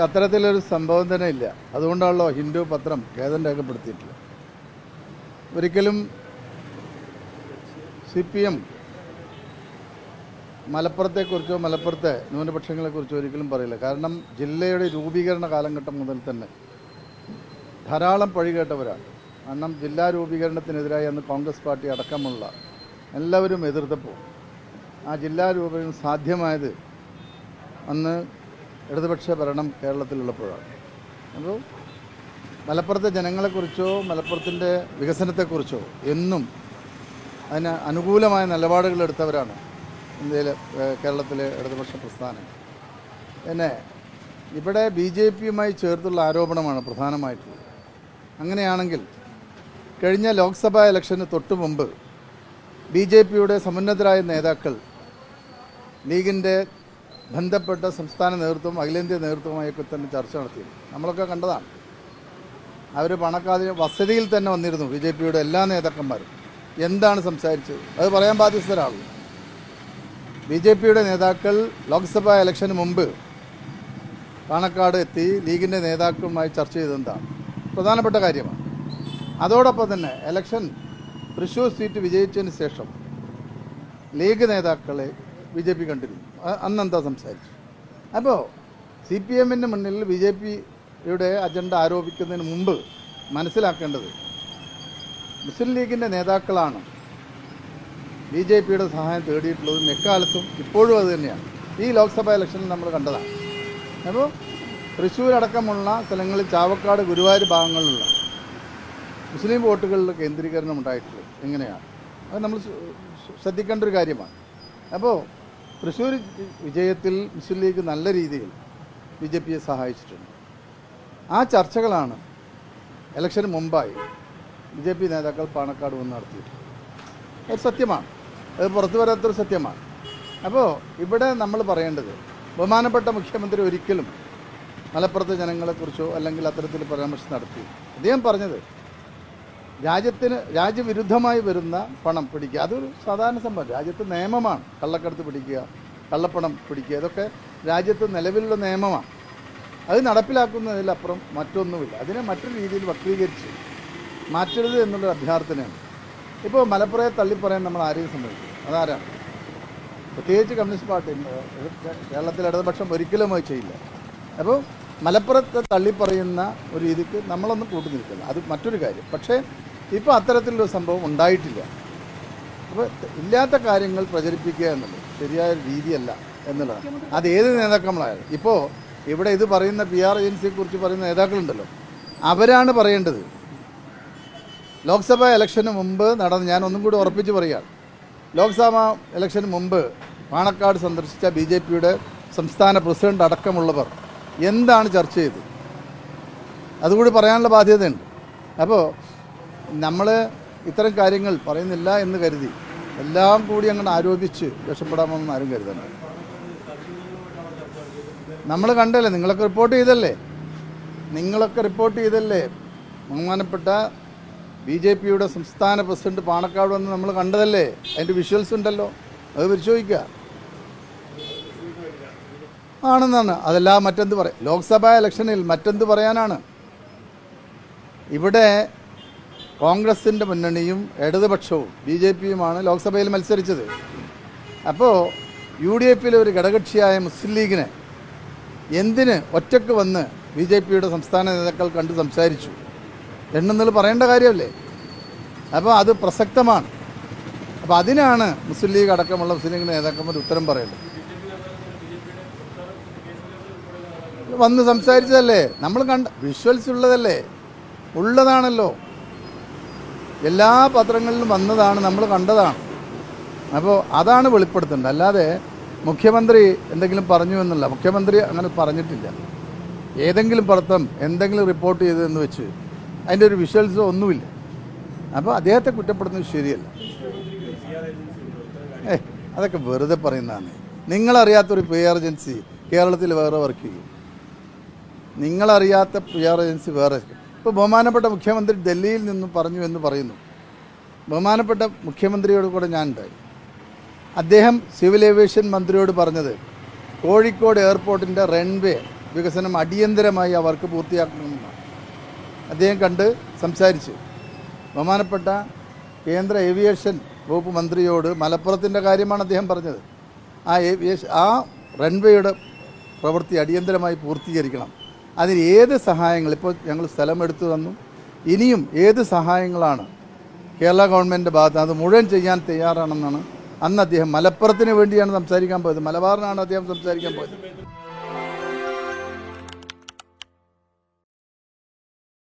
അത്തരത്തിലൊരു സംഭവം തന്നെ ഇല്ല. അതുകൊണ്ടാണല്ലോ ഹിന്ദു പത്രം ഖേദം രേഖപ്പെടുത്തിയിട്ടില്ല. ഒരിക്കലും CPM മലപ്പുറത്തെക്കുറിച്ചോ മലപ്പുറത്തെ ന്യൂനപക്ഷങ്ങളെക്കുറിച്ചോ ഒരിക്കലും പറയില്ല. കാരണം ജില്ലയുടെ രൂപീകരണ കാലഘട്ടം മുതൽ തന്നെ ധാരാളം പഴി കേട്ടവരാണ്. കാരണം ജില്ലാ രൂപീകരണത്തിനെതിരായി അന്ന് കോൺഗ്രസ് പാർട്ടി അടക്കമുള്ള എല്ലാവരും എതിർത്തപ്പോൾ ആ ജില്ലാ രൂപീകരണം സാധ്യമായത് അന്ന് ഇടതുപക്ഷ ഭരണം കേരളത്തിലുള്ളപ്പോഴാണ്. അപ്പോൾ മലപ്പുറത്തെ ജനങ്ങളെക്കുറിച്ചോ മലപ്പുറത്തിൻ്റെ വികസനത്തെക്കുറിച്ചോ എന്നും അതിന് അനുകൂലമായ നിലപാടുകൾ എടുത്തവരാണ് കേരളത്തിലെ ഇടതുപക്ഷ പ്രസ്ഥാനം. പിന്നെ ഇവിടെ BJPയുമായി ചേർത്തുള്ള ആരോപണമാണ് പ്രധാനമായിട്ടുള്ളത്. അങ്ങനെയാണെങ്കിൽ കഴിഞ്ഞ ലോക്സഭാ ഇലക്ഷന് തൊട്ടു മുമ്പ് BJPയുടെ സമുന്നതരായ നേതാക്കൾ ലീഗിൻ്റെ ബന്ധപ്പെട്ട സംസ്ഥാന നേതൃത്വം അഖിലേന്ത്യാ നേതൃത്വവുമായൊക്കെ തന്നെ ചർച്ച നടത്തിയിരുന്നു. നമ്മളൊക്കെ കണ്ടതാണ്. അവർ പണക്കാതിന് വസതിയിൽ തന്നെ വന്നിരുന്നു. BJPയുടെ എല്ലാ നേതാക്കന്മാരും എന്താണ് സംസാരിച്ചത് അത് പറയാൻ ബാധ്യസ്ഥരാണല്ലോ. BJPയുടെ നേതാക്കൾ ലോക്സഭാ ഇലക്ഷന് മുമ്പ് പാണക്കാട് എത്തി ലീഗിൻ്റെ നേതാക്കളുമായി ചർച്ച ചെയ്തെന്താണ് പ്രധാനപ്പെട്ട കാര്യമാണ്. അതോടൊപ്പം തന്നെ ഇലക്ഷൻ തൃശ്ശൂർ സീറ്റ് വിജയിച്ചതിന് ശേഷം ലീഗ് നേതാക്കളെ BJP കണ്ടിരുന്നു. അന്നെന്താ സംസാരിച്ചു? അപ്പോൾ CPMൻ്റെ മുന്നിൽ BJPയുടെ അജണ്ട ആരോപിക്കുന്നതിന് മുമ്പ് മനസ്സിലാക്കേണ്ടത് മുസ്ലിം ലീഗിൻ്റെ നേതാക്കളാണ് BJPയുടെ സഹായം തേടിയിട്ടുള്ളതും എക്കാലത്തും ഇപ്പോഴും അത് തന്നെയാണ്. ഈ ലോക്സഭാ ഇലക്ഷനിൽ നമ്മൾ കണ്ടതാണ്. അപ്പോൾ തൃശ്ശൂരടക്കമുള്ള സ്ഥലങ്ങളിൽ ചാവക്കാട് ഗുരുവായൂർ ഭാഗങ്ങളിലുള്ള മുസ്ലിം വോട്ടുകളിൽ കേന്ദ്രീകരണം ഉണ്ടായിട്ടുള്ളത് എങ്ങനെയാണ് അത് നമ്മൾ ശ്രദ്ധിക്കേണ്ട ഒരു കാര്യമാണ്. അപ്പോൾ തൃശ്ശൂർ വിജയത്തിൽ മുസ്ലിം ലീഗ് നല്ല രീതിയിൽ BJPയെ സഹായിച്ചിട്ടുണ്ട്. ആ ചർച്ചകളാണ് ഇലക്ഷന് മുമ്പായി BJP നേതാക്കൾ പാണക്കാട് വന്ന് നടത്തിയിട്ടുണ്ട്. അത് സത്യമാണ്, അത് പുറത്തു വരാത്തൊരു സത്യമാണ്. അപ്പോൾ ഇവിടെ നമ്മൾ പറയേണ്ടത് ബഹുമാനപ്പെട്ട മുഖ്യമന്ത്രി ഒരിക്കലും മലപ്പുറത്തെ ജനങ്ങളെക്കുറിച്ചോ അല്ലെങ്കിൽ അത്തരത്തിൽ പരാമർശം നടത്തി. അദ്ദേഹം പറഞ്ഞത് രാജ്യവിരുദ്ധമായി വരുന്ന പണം പിടിക്കുക അതൊരു സാധാരണ സംഭവം. രാജ്യത്ത് നിയമമാണ് കള്ളക്കടത്ത് പിടിക്കുക, കള്ളപ്പണം പിടിക്കുക, ഇതൊക്കെ രാജ്യത്ത് നിലവിലുള്ള നിയമമാണ്. അത് നടപ്പിലാക്കുന്നതിലപ്പുറം മറ്റൊന്നുമില്ല. അതിനെ മറ്റൊരു രീതിയിൽ വക്രീകരിച്ച് മാറ്റരുത് എന്നുള്ളൊരു അഭ്യർത്ഥനയാണ്. ഇപ്പോൾ മലപ്പുറത്തെ തള്ളിപ്പറയാൻ നമ്മൾ ആരെയും സമ്മതിക്കും? അതാരാണ്? പ്രത്യേകിച്ച് കമ്മ്യൂണിസ്റ്റ് പാർട്ടി കേരളത്തിലെ ഇടതുപക്ഷം ഒരിക്കലും അത് ചെയ്യില്ല. അപ്പോൾ മലപ്പുറത്തെ തള്ളിപ്പറയുന്ന ഒരു രീതിക്ക് നമ്മളൊന്നും കൂട്ടുനിൽക്കില്ല, അത് മറ്റൊരു കാര്യം. പക്ഷേ ഇപ്പോൾ അത്തരത്തിലൊരു സംഭവം ഉണ്ടായിട്ടില്ല. അപ്പോൾ ഇല്ലാത്ത കാര്യങ്ങൾ പ്രചരിപ്പിക്കുക എന്നുള്ളത് ശരിയായ രീതിയല്ല എന്നുള്ളതാണ്. അത് ഏത് നേതാക്കളായാലും. ഇപ്പോൾ ഇവിടെ ഇത് പറയുന്ന PR ഏജൻസിയെക്കുറിച്ച് പറയുന്ന നേതാക്കളുണ്ടല്ലോ, അവരാണ് പറയേണ്ടത്. ലോക്സഭാ ഇലക്ഷന് മുമ്പ് ഞാൻ ഒന്നും കൂടി ഉറപ്പിച്ച് പറയുകയാണ്, ലോക്സഭാ ഇലക്ഷന് മുമ്പ് പാണക്കാട് സന്ദർശിച്ച BJPയുടെ സംസ്ഥാന പ്രസിഡന്റ് അടക്കമുള്ളവർ എന്താണ് ചർച്ച ചെയ്തത് അതുകൂടി പറയാനുള്ള ബാധ്യതയുണ്ട്. അപ്പോൾ നമ്മൾ ഇത്തരം കാര്യങ്ങൾ പറയുന്നില്ല എന്ന് കരുതി എല്ലാം കൂടി അങ്ങനെ ആരോപിച്ച് രക്ഷപ്പെടാമെന്ന് ആരും കരുതണ്ട. നമ്മൾ കണ്ടല്ലേ, നിങ്ങളൊക്കെ റിപ്പോർട്ട് ചെയ്തല്ലേ ബഹുമാനപ്പെട്ട BJPയുടെ സംസ്ഥാന പ്രസിഡന്റ് പാണക്കാട് വന്ന് നമ്മൾ കണ്ടതല്ലേ. അതിൻ്റെ വിഷ്വൽസ് ഉണ്ടല്ലോ, അത് പരിശോധിക്കുക. ആണെന്നാണ്. അതെല്ലാം മറ്റെന്ത് പറയാം? ലോക്സഭാ ഇലക്ഷനിൽ മറ്റെന്ത് പറയാനാണ്? ഇവിടെ കോൺഗ്രസിൻ്റെ മുന്നണിയും ഇടതുപക്ഷവും BJPയുമാണ് ലോക്സഭയിൽ മത്സരിച്ചത്. അപ്പോൾ UDFയിലെ ഒരു ഘടകകക്ഷിയായ മുസ്ലിം ലീഗിനെ എന്തിന് ഒറ്റക്ക് വന്ന് BJPയുടെ സംസ്ഥാന നേതാക്കൾ കണ്ട് സംസാരിച്ചു എന്നെന്നുള്ളത് പറയേണ്ട കാര്യമല്ലേ? അപ്പോൾ അത് പ്രസക്തമാണ്. അപ്പോൾ അതിനാണ് മുസ്ലിം ലീഗ് അടക്കമുള്ള മുസ്ലിം ലീഗ് നേതാക്കന്മാർ ഉത്തരം പറയേണ്ടത്. വന്ന് സംസാരിച്ചതല്ലേ, നമ്മൾ കണ്ട വിഷ്വൽസ് ഉള്ളതാണല്ലോ, എല്ലാ പത്രങ്ങളിലും വന്നതാണ്, നമ്മൾ കണ്ടതാണ്. അപ്പോൾ അതാണ് വെളിപ്പെടുത്തേണ്ടത്. അല്ലാതെ മുഖ്യമന്ത്രി എന്തെങ്കിലും പറഞ്ഞു എന്നല്ല. മുഖ്യമന്ത്രി അങ്ങനെ പറഞ്ഞിട്ടില്ല. ഏതെങ്കിലും പത്രം എന്തെങ്കിലും റിപ്പോർട്ട് ചെയ്തതെന്ന് വെച്ച് അതിൻ്റെ ഒരു വിഷ്വൽസോ ഒന്നുമില്ല. അപ്പോൾ അദ്ദേഹത്തെ കുറ്റപ്പെടുന്നത് ശരിയല്ല. അതൊക്കെ വെറുതെ പറയുന്നതാണ്. നിങ്ങളറിയാത്തൊരു PR ഏജൻസി കേരളത്തിൽ വേറെ വർക്ക് ചെയ്യും. നിങ്ങളറിയാത്ത PR ഏജൻസി വേറെ. ഇപ്പോൾ ബഹുമാനപ്പെട്ട മുഖ്യമന്ത്രി ഡൽഹിയിൽ നിന്നും പറഞ്ഞു എന്ന് പറയുന്നു. ബഹുമാനപ്പെട്ട മുഖ്യമന്ത്രിയോട് കൂടെ ഞാനുണ്ടായി. അദ്ദേഹം സിവിൽ ഏവിയേഷൻ മന്ത്രിയോട് പറഞ്ഞത് കോഴിക്കോട് എയർപോർട്ടിൻ്റെ റൺവേ വികസനം അടിയന്തരമായി ആ വർക്ക് പൂർത്തിയാക്കണമെന്നാണ് അദ്ദേഹം കണ്ട് സംസാരിച്ചു. ബഹുമാനപ്പെട്ട കേന്ദ്ര ഏവിയേഷൻ വകുപ്പ് മന്ത്രിയോട് മലപ്പുറത്തിൻ്റെ കാര്യമാണ് അദ്ദേഹം പറഞ്ഞത്. ആ റൺവേയുടെ പ്രവൃത്തി അടിയന്തരമായി പൂർത്തീകരിക്കണം. അതിന് ഏത് സഹായങ്ങൾ, ഇപ്പോൾ ഞങ്ങൾ സ്ഥലമെടുത്തു തന്നു, ഇനിയും ഏത് സഹായങ്ങളാണ് കേരള ഗവൺമെൻറ്റിൻ്റെ ഭാഗത്ത് അത് മുഴുവൻ ചെയ്യാൻ തയ്യാറാണെന്നാണ് അന്ന് അദ്ദേഹം മലപ്പുറത്തിന് വേണ്ടിയാണ് സംസാരിക്കാൻ പോയത്. മലബാറിനാണ് അദ്ദേഹം സംസാരിക്കാൻ പോയത്.